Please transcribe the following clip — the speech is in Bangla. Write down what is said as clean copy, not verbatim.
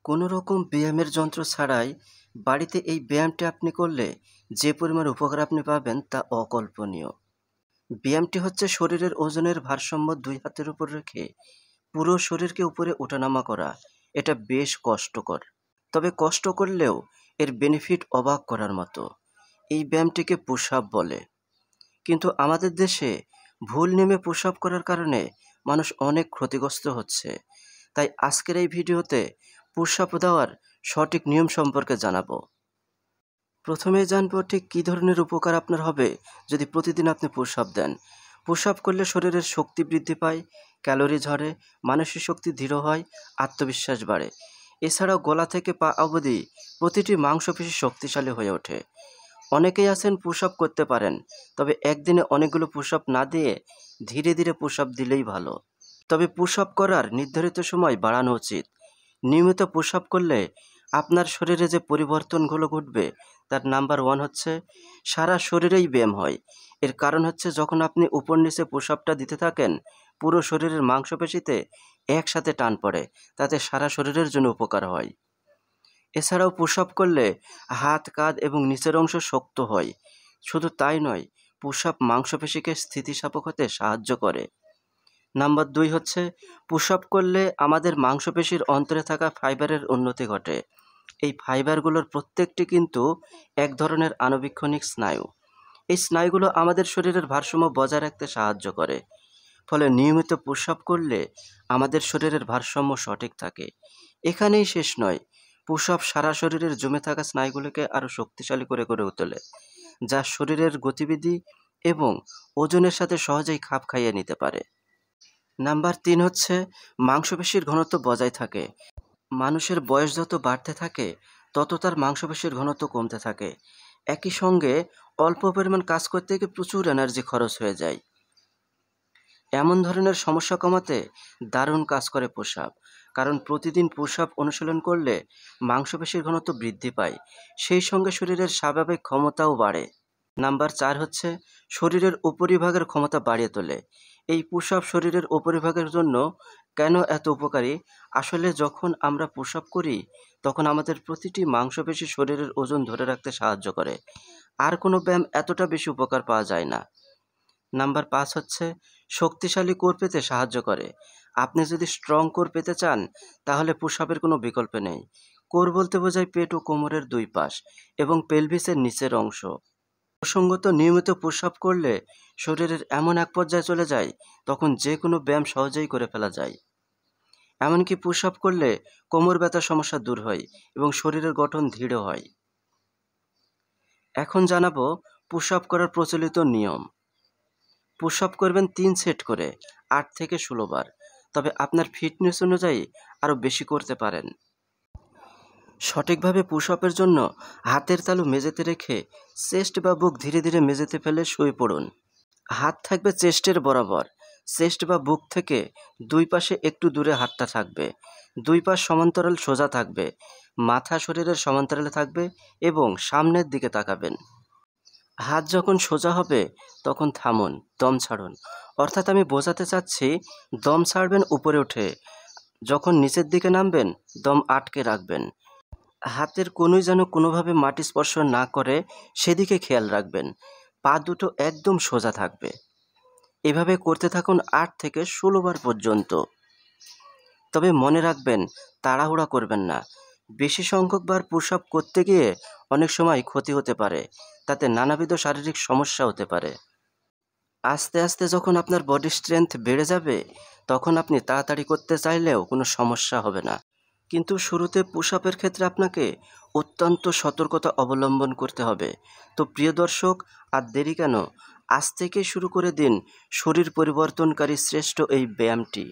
কোনো রকম ব্যায়ামের যন্ত্র ছাড়াই বাড়িতে এই ব্যায়ামটি আপনি করলে যে পরিমাণ উপকার আপনি পাবেন তা অকল্পনীয়। ব্যায়ামটি হচ্ছে শরীরের ওজনের ভারসাম্য দুই হাতের উপর রেখে পুরো শরীরকে উপরে ওঠানামা করা। এটা বেশ কষ্টকর। তবে কষ্ট করলেও এর বেনিফিট অবাক করার মতো। এই ব্যায়ামটিকে পুশ আপ বলে। কিন্তু আমাদের দেশে ভুল নিয়মে পুশ আপ করার কারণে মানুষ অনেক ক্ষতিগ্রস্ত হচ্ছে। তাই আজকের এই ভিডিওতে পুশ আপ দেওয়ার সঠিক নিয়ম সম্পর্কে জানাবো। প্রথমেই জানবো ঠিক কী ধরনের উপকার আপনার হবে যদি প্রতিদিন আপনি পুশ আপ দেন। পুশ আপ করলে শরীরের শক্তি বৃদ্ধি পায়, ক্যালোরি ঝরে, মানসিক শক্তি দৃঢ় হয়, আত্মবিশ্বাস বাড়ে। এছাড়াও গলা থেকে পা অবধি প্রতিটি মাংসপেশি শক্তিশালী হয়ে ওঠে। অনেকেই আছেন পুশ আপ করতে পারেন, তবে একদিনে অনেকগুলো পুশ আপ না দিয়ে ধীরে ধীরে পুশ আপ দিলেই ভালো। তবে পুশ আপ করার নির্ধারিত সময় বাড়ানো উচিত। নিয়মিত পুশ আপ করলে আপনার শরীরে যে পরিবর্তনগুলো ঘটবে তার নাম্বার ওয়ান হচ্ছে সারা শরীরেই ব্যায়াম হয়। এর কারণ হচ্ছে যখন আপনি উপর নিচে পুশ আপটা দিতে থাকেন পুরো শরীরের মাংসপেশিতে একসাথে টান পড়ে, তাতে সারা শরীরের জন্য উপকার হয়। এছাড়াও পুশ আপ করলে হাত, কাঁধ এবং নিচের অংশ শক্ত হয়। শুধু তাই নয়, পুশ আপ মাংসপেশিকে স্থিতিস্থাপক হতে সাহায্য করে। নাম্বার দুই হচ্ছে পুশ আপ করলে আমাদের মাংসপেশির অন্তরে থাকা ফাইবারের উন্নতি ঘটে। এই ফাইবারগুলোর প্রত্যেকটি কিন্তু এক ধরনের আণুবীক্ষণিক স্নায়ু। এই স্নায়ুগুলো আমাদের শরীরের ভারসাম্য বজায় রাখতে সাহায্য করে। ফলে নিয়মিত পুশ আপ করলে আমাদের শরীরের ভারসাম্য সঠিক থাকে। এখানেই শেষ নয়, পুশ আপ সারা শরীরের জমে থাকা স্নায়ুগুলোকে আরও শক্তিশালী করে গড়ে তোলে, যা শরীরের গতিবিধি এবং ওজনের সাথে সহজেই খাপ খাইয়ে নিতে পারে। নাম্বার তিন হচ্ছে মাংসপেশির ঘনত্ব বজায় থাকে। মানুষের বয়স যত বাড়তে থাকে তত তার মাংসপেশির ঘনত্ব কমতে থাকে। একই সঙ্গে অল্প পরিমাণ কাজ করতে গিয়ে প্রচুর এনার্জি খরচ হয়ে যায়। এমন ধরনের সমস্যা কমাতে দারুণ কাজ করে পুশ আপ। কারণ প্রতিদিন পুশ আপ অনুশীলন করলে মাংসপেশির ঘনত্ব বৃদ্ধি পায়, সেই সঙ্গে শরীরের স্বাভাবিক ক্ষমতাও বাড়ে। নাম্বার চার হচ্ছে শরীরের উপরিভাগের ক্ষমতা বাড়িয়ে তোলে। এই পুশ আপ শরীরের উপরিভাগের জন্য কেন এত উপকারী? আসলে যখন আমরা পুশ আপ করি তখন আমাদের প্রতিটি মাংসপেশি শরীরের ওজন ধরে রাখতে সাহায্য করে। আর কোনো ব্যায়াম এতটা বেশি উপকার পাওয়া যায় না। নাম্বার পাঁচ হচ্ছে শক্তিশালী কোর পেতে সাহায্য করে। আপনি যদি স্ট্রং কোর পেতে চান তাহলে পুশ আপের কোনো বিকল্প নেই। কোর বলতে বোঝায় পেট ও কোমরের দুই পাশ এবং পেলভিসের নিচের অংশ। প্রসঙ্গত নিয়মিত পুশ আপ করলে শরীরের এমন এক পর্যায়ে চলে যায় তখন যে কোনো ব্যায়াম সহজেই করে ফেলা যায়। এমনকি পুশ আপ করলে কোমর ব্যথার সমস্যা দূর হয় এবং শরীরের গঠন দৃঢ় হয়। এখন জানাবো পুশ আপ করার প্রচলিত নিয়ম। পুশ আপ করবেন 3 সেট করে 8 থেকে 16 বার। তবে আপনার ফিটনেস অনুযায়ী আরও বেশি করতে পারেন। সঠিকভাবে পুশ আপের জন্য হাতের তালু মেঝেতে রেখে চেস্ট বা বুক ধীরে ধীরে মেঝেতে ফেলে শুয়ে পড়ুন। হাত থাকবে চেস্টের বরাবর। চেস্ট বা বুক থেকে দুই পাশে একটু দূরে হাতটা থাকবে। দুই পাশ সমান্তরাল সোজা থাকবে। মাথা শরীরের সমান্তরালে থাকবে এবং সামনের দিকে তাকাবেন। হাত যখন সোজা হবে তখন থামুন, দম ছাড়ুন। অর্থাৎ আমি বোঝাতে চাচ্ছি, দম ছাড়বেন উপরে উঠে। যখন নিচের দিকে নামবেন দম আটকে রাখবেন। হাতের কনুই যেন কোনোভাবে মাটি স্পর্শ না করে সেদিকে খেয়াল রাখবেন। পা দুটো একদম সোজা থাকবে। এভাবে করতে থাকুন 8 থেকে 16 বার পর্যন্ত। তবে মনে রাখবেন, তাড়াহুড়া করবেন না। বেশি সংখ্যক বার পুশ আপ করতে গিয়ে অনেক সময় ক্ষতি হতে পারে, তাতে নানাবিধ শারীরিক সমস্যা হতে পারে। আস্তে আস্তে যখন আপনার বডি স্ট্রেংথ বেড়ে যাবে তখন আপনি তাড়াতাড়ি করতে চাইলেও কোনো সমস্যা হবে না। কিন্তু শুরুতে পুশ আপের ক্ষেত্রে আপনাকে অত্যন্ত সতর্কতা অবলম্বন করতে হবে। তো প্রিয় দর্শক, আর দেরি কেন, আজ থেকে শুরু করে দিন শরীর পরিবর্তনকারী শ্রেষ্ঠ এই ব্যায়ামটি।